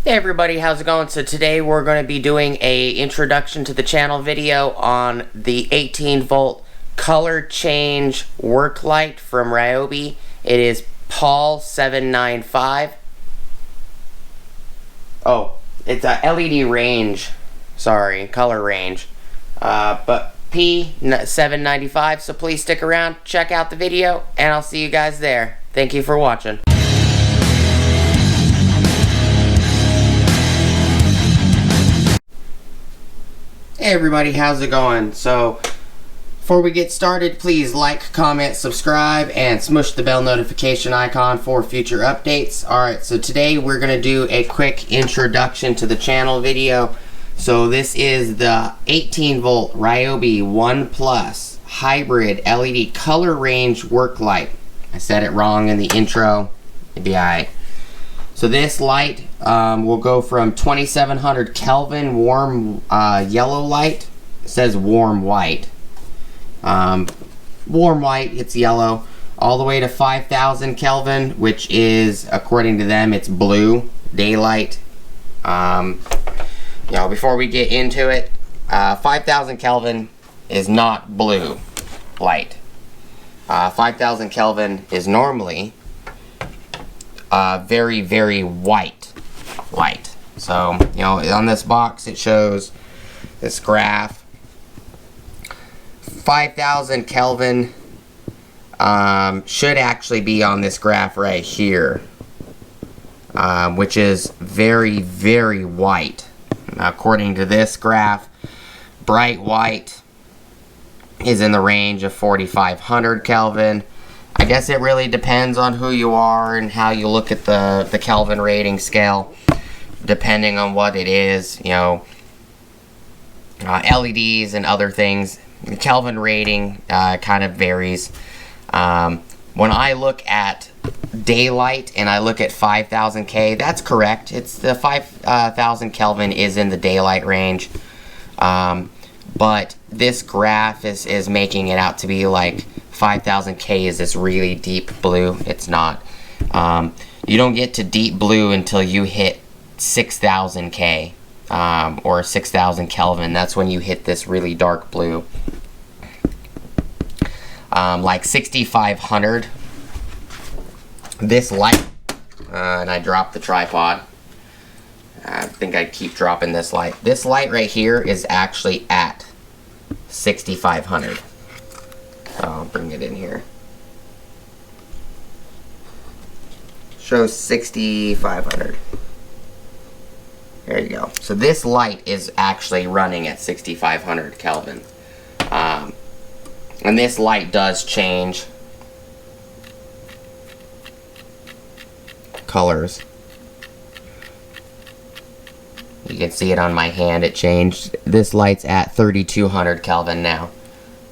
Hey everybody, how's it going? So today we're going to be doing a introduction to the channel video on the 18 volt color change work light from Ryobi. It is P795. Oh, it's a LED range. Sorry, color range. But P795, so please stick around, check out the video, and I'll see you guys there. Thank you for watching. Hey everybody, how's it going? So, before we get started, please like, comment, subscribe, and smush the bell notification icon for future updates. Alright, so today we're going to do a quick introduction to the channel video. So this is the 18 volt Ryobi 1 Plus hybrid LED color range work light. I said it wrong in the intro. It'd be alright. So this light will go from 2700 Kelvin warm yellow light. It says warm white. Warm white, it's yellow. All the way to 5000 Kelvin, which is, according to them, it's blue, daylight. You know, before we get into it, 5000 Kelvin is not blue light. 5000 Kelvin is normally very, very white light. So, you know, on this box it shows this graph. 5000 Kelvin should actually be on this graph right here, which is very, very white. According to this graph, bright white is in the range of 4500 Kelvin. I guess it really depends on who you are and how you look at the Kelvin rating scale, depending on what it is. You know, LEDs and other things, the Kelvin rating kind of varies. When I look at daylight and I look at 5000 K, that's correct. It's the 5000 Kelvin is in the daylight range, but this graph is making it out to be like 5000 K is this really deep blue. It's not. You don't get to deep blue until you hit 6000 K or 6000 Kelvin. That's when you hit this really dark blue. Like 6500. This light, and I dropped the tripod. I think I keep dropping this light. This light right here is actually at 6500. So I'll bring it in here. Shows 6500. There you go. So this light is actually running at 6500 Kelvin. And this light does change colors. You can see it on my hand, it changed. This light's at 3200 Kelvin now.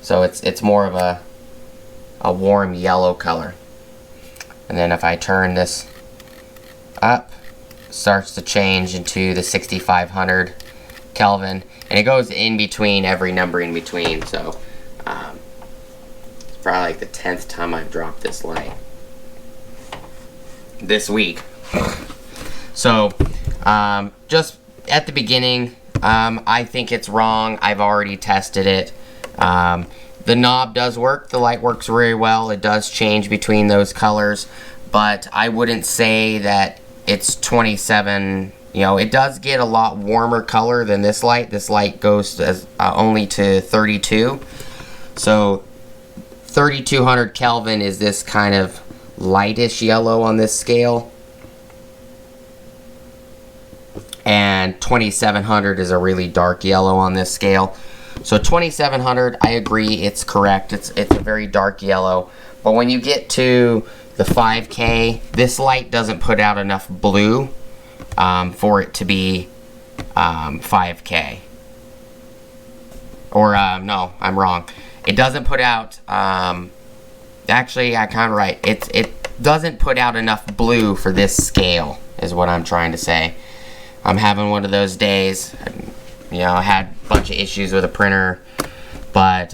So it's more of a warm yellow color. And then if I turn this up, it starts to change into the 6500 Kelvin. And it goes in between every number in between. So it's probably like the 10th time I've dropped this light this week. So just at the beginning, I think it's wrong. I've already tested it. The knob does work. The light works very well. It does change between those colors, but I wouldn't say that it's 27. You know, it does get a lot warmer color than this light. This light goes as, only to 32. So 3200 Kelvin is this kind of lightish yellow on this scale, and 2700 is a really dark yellow on this scale. So 2700, I agree, it's correct. It's a very dark yellow. But when you get to the 5K, this light doesn't put out enough blue for it to be 5K. Or no, I'm wrong. It doesn't put out. Actually, I'm kind of right. It doesn't put out enough blue for this scale, is what I'm trying to say. I'm having one of those days. You know, I had a bunch of issues with a printer, but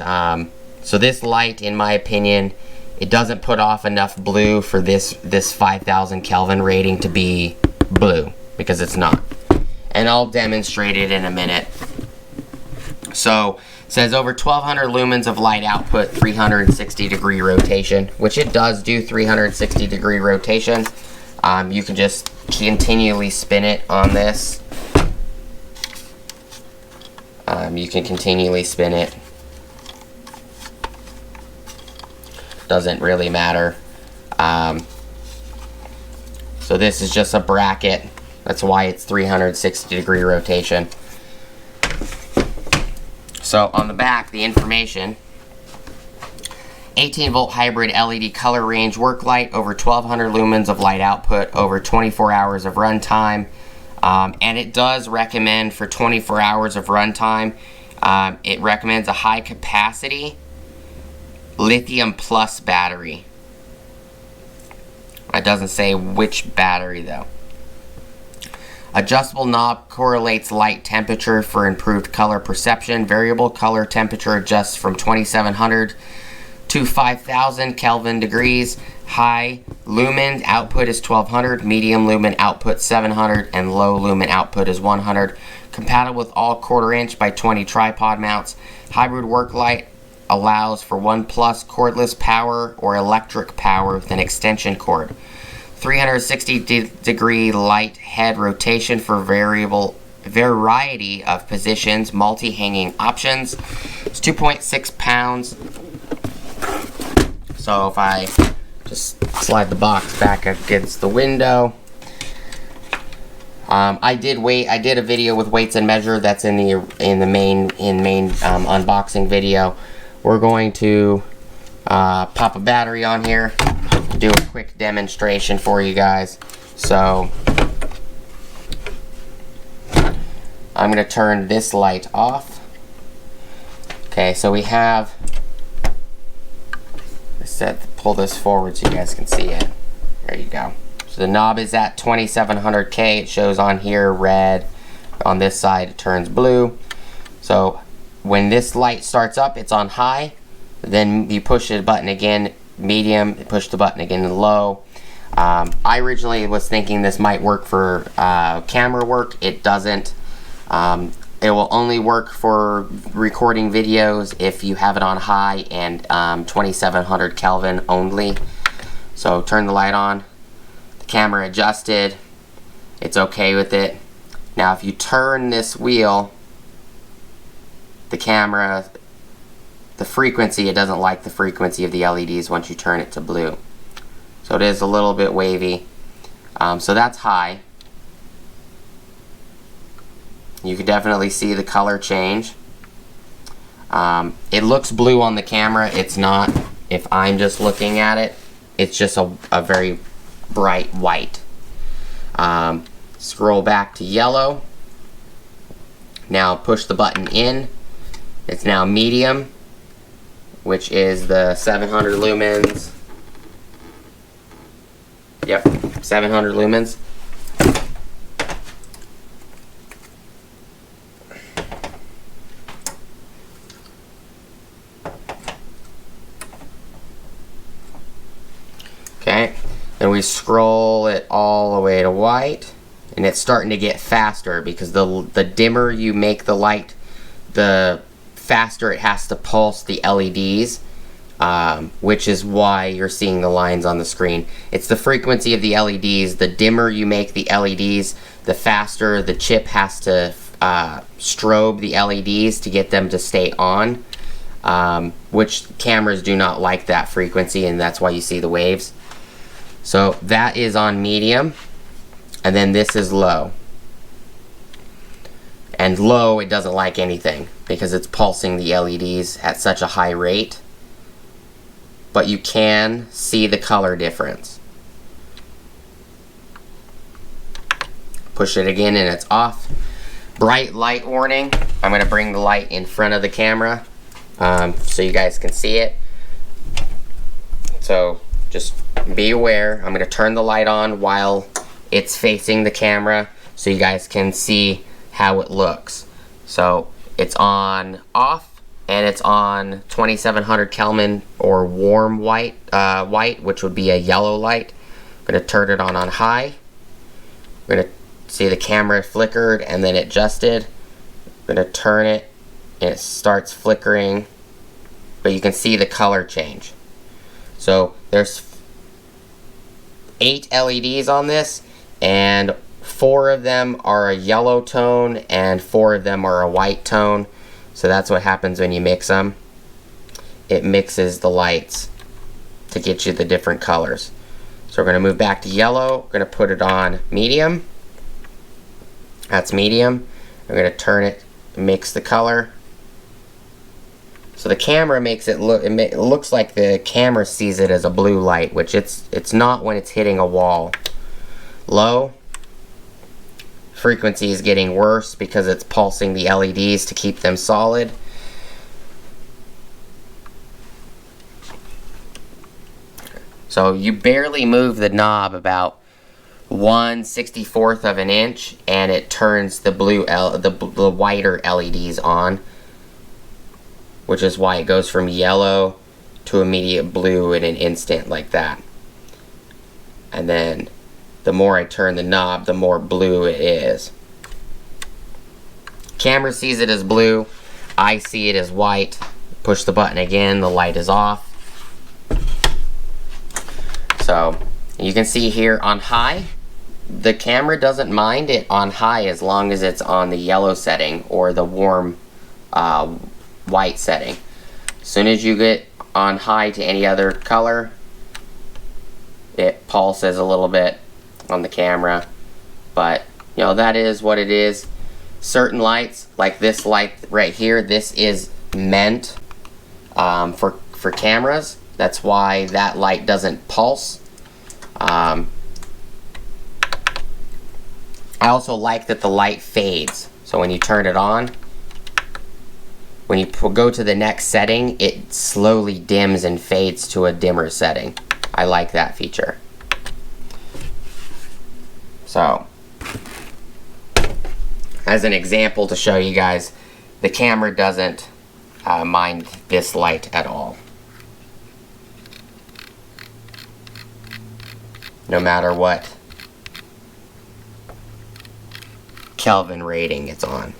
so this light, in my opinion, it doesn't put off enough blue for this 5000 Kelvin rating to be blue, because it's not. and I'll demonstrate it in a minute. So, it says over 1200 lumens of light output, 360 degree rotation, which it does do 360 degree rotation. You can just continually spin it on this. You can continually spin it. Doesn't really matter. So this is just a bracket. That's why it's 360 degree rotation. So on the back, the information: 18 volt hybrid LED color range work light, over 1200 lumens of light output, over 24 hours of runtime. And it does recommend for 24 hours of runtime, it recommends a high capacity lithium plus battery. It doesn't say which battery though. Adjustable knob correlates light temperature for improved color perception. Variable color temperature adjusts from 2700 to 5000 Kelvin degrees. High lumen output is 1200, medium lumen output 700, and low lumen output is 100. Compatible with all 1/4 inch by 20 tripod mounts. Hybrid work light allows for 1+ cordless power or electric power with an extension cord. 360 degree light head rotation for variety of positions, multi-hanging options. It's 2.6 pounds. So if I just slide the box back against the window. I did a video with weights and measure. That's in the main unboxing video. We're going to pop a battery on here, do a quick demonstration for you guys. So I'm going to turn this light off. Okay, so we have, pull this forward so you guys can see it. There you go. So the knob is at 2700K. It shows on here red. On this side it turns blue. So when this light starts up, it's on high. Then you push the button again, medium, push the button again, low. I originally was thinking this might work for camera work. It doesn't. It will only work for recording videos if you have it on high and 2700 Kelvin only. So turn the light on. The camera adjusted. It's okay with it. Now if you turn this wheel, the camera, the frequency, it doesn't like the frequency of the LEDs once you turn it to blue. So it is a little bit wavy. So that's high. You can definitely see the color change. It looks blue on the camera. It's not. If I'm just looking at it, it's just a very bright white. Scroll back to yellow. Now push the button in. It's now medium, which is the 700 lumens. Yep, 700 lumens. Okay, then we scroll it all the way to white, and it's starting to get faster because the dimmer you make the light, the faster it has to pulse the LEDs, which is why you're seeing the lines on the screen. It's the frequency of the LEDs. The dimmer you make the LEDs, the faster the chip has to strobe the LEDs to get them to stay on, which cameras do not like that frequency, and that's why you see the waves. So that is on medium, and then this is low. And low, it doesn't like anything because it's pulsing the LEDs at such a high rate. But you can see the color difference. Push it again and it's off. Bright light warning. I'm going to bring the light in front of the camera so you guys can see it. So just be aware. I'm going to turn the light on while it's facing the camera so you guys can see how it looks. So it's on off, and it's on 2700 Kelvin or warm white, which would be a yellow light. I'm going to turn it on high. I'm going to see the camera flickered and then it adjusted. I'm going to turn it and it starts flickering, but you can see the color change. So there's 8 LEDs on this, and 4 of them are a yellow tone and 4 of them are a white tone. So that's what happens when you mix them. It mixes the lights to get you the different colors. So we're going to move back to yellow. We're going to put it on medium. That's medium. We're going to turn it, mix the color. So the camera makes it look, it looks like the camera sees it as a blue light, which it's not when it's hitting a wall. Low. Frequency is getting worse because it's pulsing the LEDs to keep them solid. So you barely move the knob about 1/64 of an inch and it turns the the whiter LEDs on, which is why it goes from yellow to immediate blue in an instant like that. And then the more I turn the knob, the more blue it is. Camera sees it as blue. I see it as white. Push the button again, the light is off. So you can see here on high, the camera doesn't mind it on high as long as it's on the yellow setting or the warm white setting. As soon as you get on high to any other color, it pulses a little bit on the camera, but you know, that is what it is. Certain lights, like this light right here, this is meant for cameras. That's why that light doesn't pulse. I also like that the light fades, so when you turn it on, when you go to the next setting, it slowly dims and fades to a dimmer setting. I like that feature. So, as an example to show you guys, the camera doesn't mind this light at all. No matter what Kelvin rating it's on.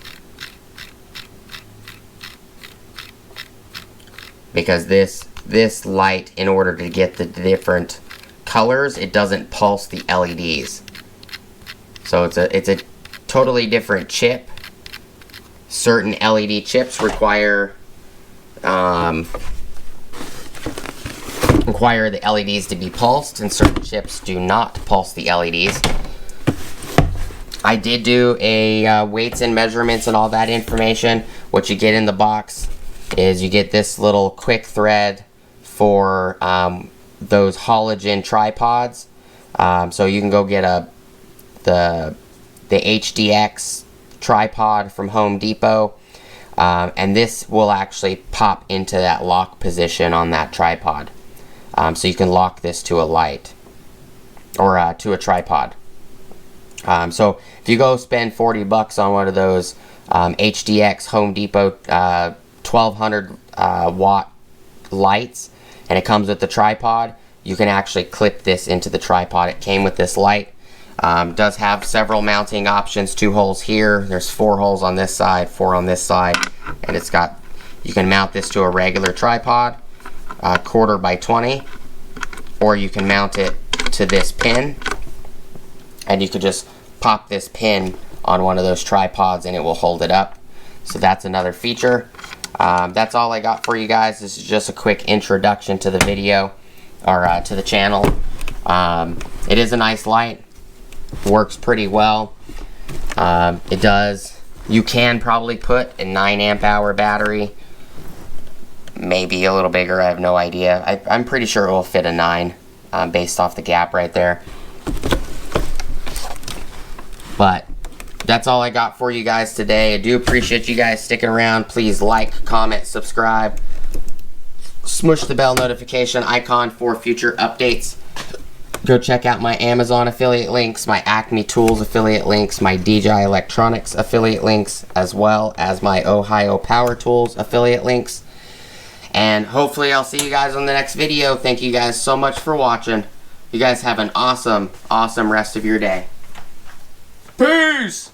Because this light, in order to get the different colors, it doesn't pulse the LEDs. So it's a totally different chip. Certain LED chips require the LEDs to be pulsed, and certain chips do not pulse the LEDs. I did do a weights and measurements and all that information. What you get in the box is you get this little quick thread for those halogen tripods. So you can go get the HDX tripod from Home Depot, and this will actually pop into that lock position on that tripod. So you can lock this to a light or to a tripod. So if you go spend 40 bucks on one of those HDX Home Depot 1200 watt lights, and it comes with the tripod, you can actually clip this into the tripod. It came with this light. Does have several mounting options. 2 holes here. There's 4 holes on this side, 4 on this side, and it's got, you can mount this to a regular tripod, 1/4 by 20, or you can mount it to this pin, and you could just pop this pin on one of those tripods and it will hold it up. So that's another feature. That's all I got for you guys. This is just a quick introduction to the video, or to the channel. It is a nice light. Works pretty well. It does. You can probably put a 9 amp hour battery, maybe a little bigger, I have no idea. I'm pretty sure it will fit a 9 based off the gap right there. But that's all I got for you guys today. I do appreciate you guys sticking around. Please like, comment, subscribe. Smush the bell notification icon for future updates. Go check out my Amazon affiliate links, my Acme Tools affiliate links, my DJI Electronics affiliate links, as well as my Ohio Power Tools affiliate links. And hopefully I'll see you guys on the next video. Thank you guys so much for watching. You guys have an awesome, awesome rest of your day. Peace!